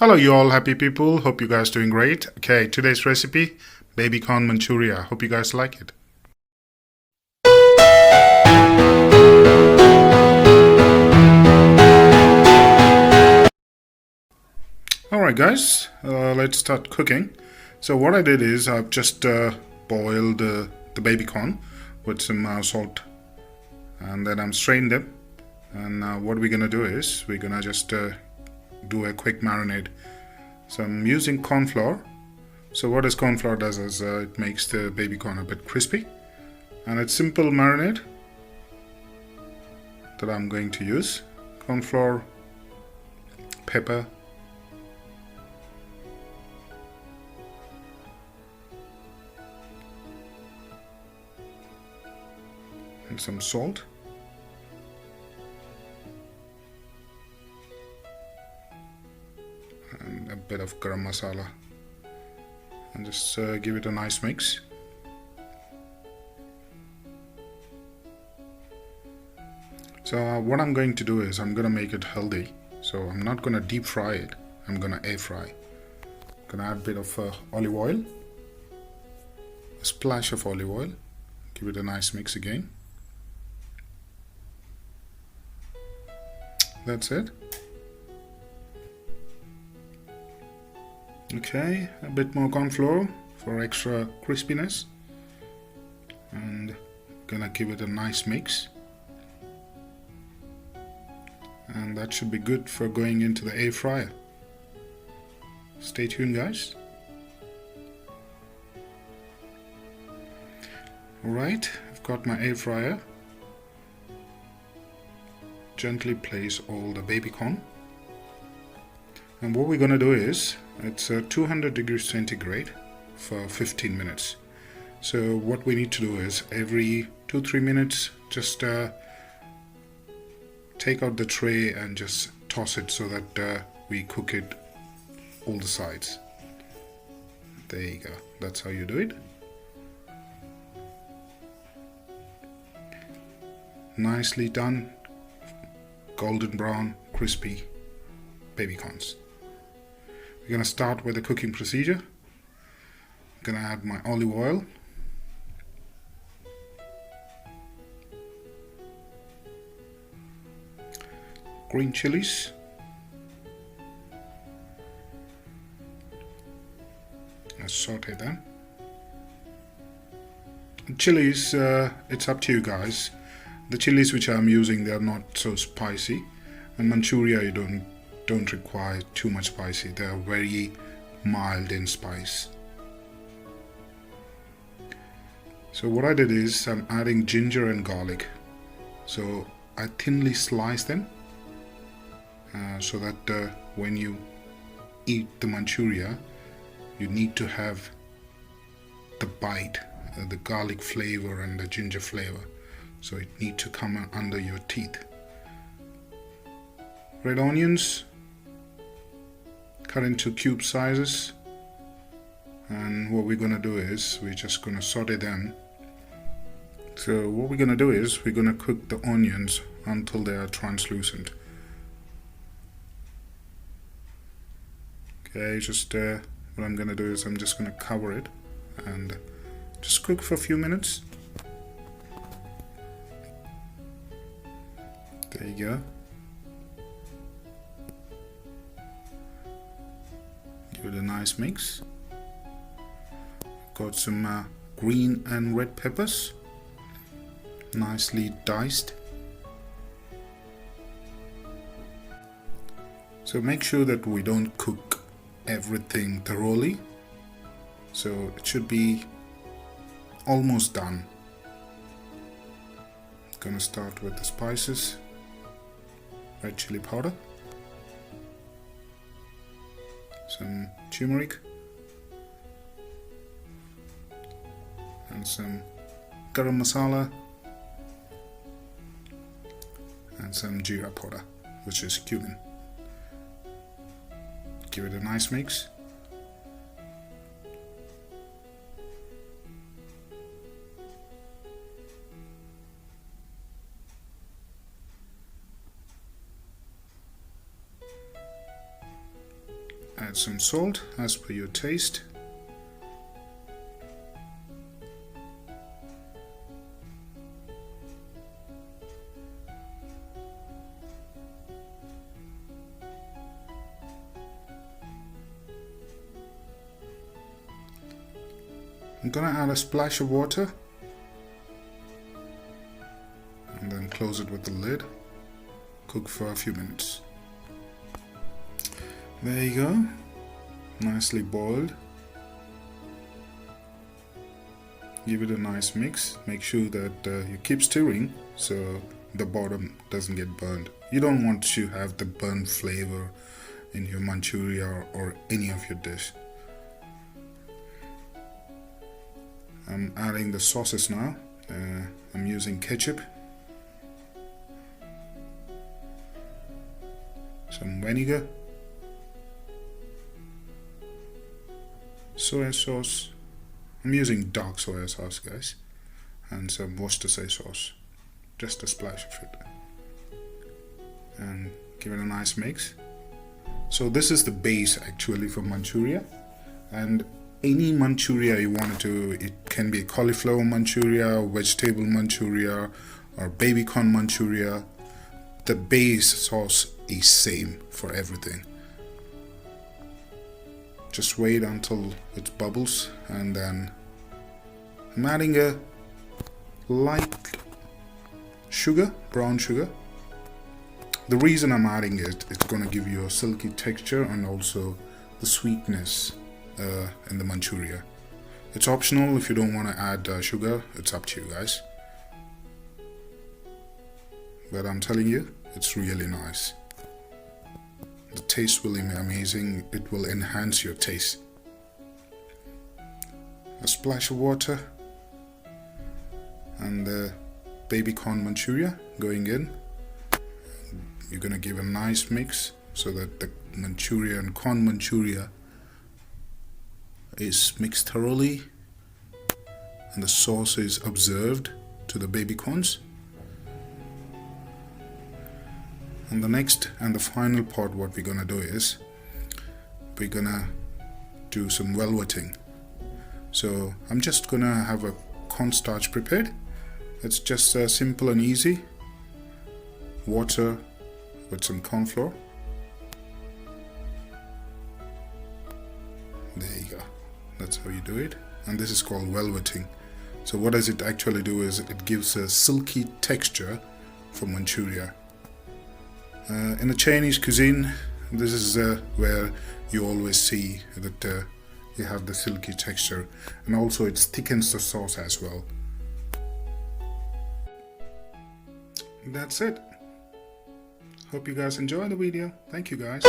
Hello you all happy people, hope you guys doing great. Okay, today's recipe, baby corn Manchuria. Hope you guys like it. Alright guys, let's start cooking. So what I did is I've just boiled the baby corn with some salt, and then I'm strained them. And what we're gonna do is we're gonna just do a quick marinade. So I'm using corn flour. So what this corn flour does is it makes the baby corn a bit crispy, and it's simple marinade that I'm going to use. Corn flour, pepper, and some salt. And a bit of Garam Masala, and just give it a nice mix. So what I'm going to do is I'm going to make it healthy. So I'm not going to deep fry it, I'm going to air fry. I'm going to add a bit of olive oil, a splash of olive oil, give it a nice mix again. That's it. Okay, a bit more corn flour for extra crispiness, and gonna give it a nice mix, and that should be good for going into the air fryer. Stay tuned guys. Alright, I've got my air fryer. Gently place all the baby corn, and what we're gonna do is it's 200 degrees centigrade for 15 minutes. So what we need to do is every 2-3 minutes just take out the tray and just toss it so that we cook it all the sides. There you go, that's how you do it. Nicely done, golden brown crispy baby corns. We're going to start with the cooking procedure. I'm going to add my olive oil, green chilies, and saute them. Chilies, it's up to you guys. The chilies which I'm using, they are not so spicy, and Manchuria you don't require too much spicy. They are very mild in spice. So what I did is I'm adding ginger and garlic. So I thinly slice them so that when you eat the Manchuria, you need to have the bite, the garlic flavor and the ginger flavor. So it needs to come under your teeth. Red onions, cut into cube sizes, and what we're gonna do is we're just gonna saute them. So what we're gonna do is we're gonna cook the onions until they are translucent. Okay, just what I'm gonna do is I'm just gonna cover it and just cook for a few minutes. There you go. Give it a nice mix. Got some green and red peppers, nicely diced. So make sure that we don't cook everything thoroughly. So it should be almost done. Gonna start with the spices. Red chili powder, some turmeric, and some garam masala, and some jeera powder, which is cumin. Give it a nice mix. Add some salt as per your taste. I'm gonna add a splash of water and then close it with the lid. Cook for a few minutes. There you go, nicely boiled. Give it a nice mix. Make sure that you keep stirring so the bottom doesn't get burned. You don't want to have the burnt flavor in your Manchuria or any of your dish. I'm adding the sauces now. I'm using ketchup, some vinegar, soya sauce. I'm using dark soya sauce, guys, and some Worcestershire sauce, just a splash of it, and give it a nice mix. So this is the base actually for Manchuria, and any Manchuria you want to do, it can be cauliflower Manchuria, vegetable Manchuria, or baby corn Manchuria. The base sauce is same for everything. Just wait until it bubbles, and then I'm adding a light sugar, brown sugar. The reason I'm adding it, it's going to give you a silky texture and also the sweetness in the Manchuria. It's optional if you don't want to add sugar. It's up to you guys. But I'm telling you, it's really nice. The taste will be amazing. It will enhance your taste. A splash of water and the baby corn Manchuria going in. You're gonna give a nice mix so that the Manchuria and corn Manchuria is mixed thoroughly and the sauce is observed to the baby corns. And the next and the final part, what we're gonna do is we're gonna do some velveting. So I'm just gonna have a cornstarch prepared. It's just simple and easy. Water with some corn flour. There you go. That's how you do it. And this is called velveting. So what does it actually do is it gives a silky texture for Manchuria. In the Chinese cuisine, this is where you always see that you have the silky texture, and also it thickens the sauce as well. That's it. Hope you guys enjoyed the video. Thank you guys.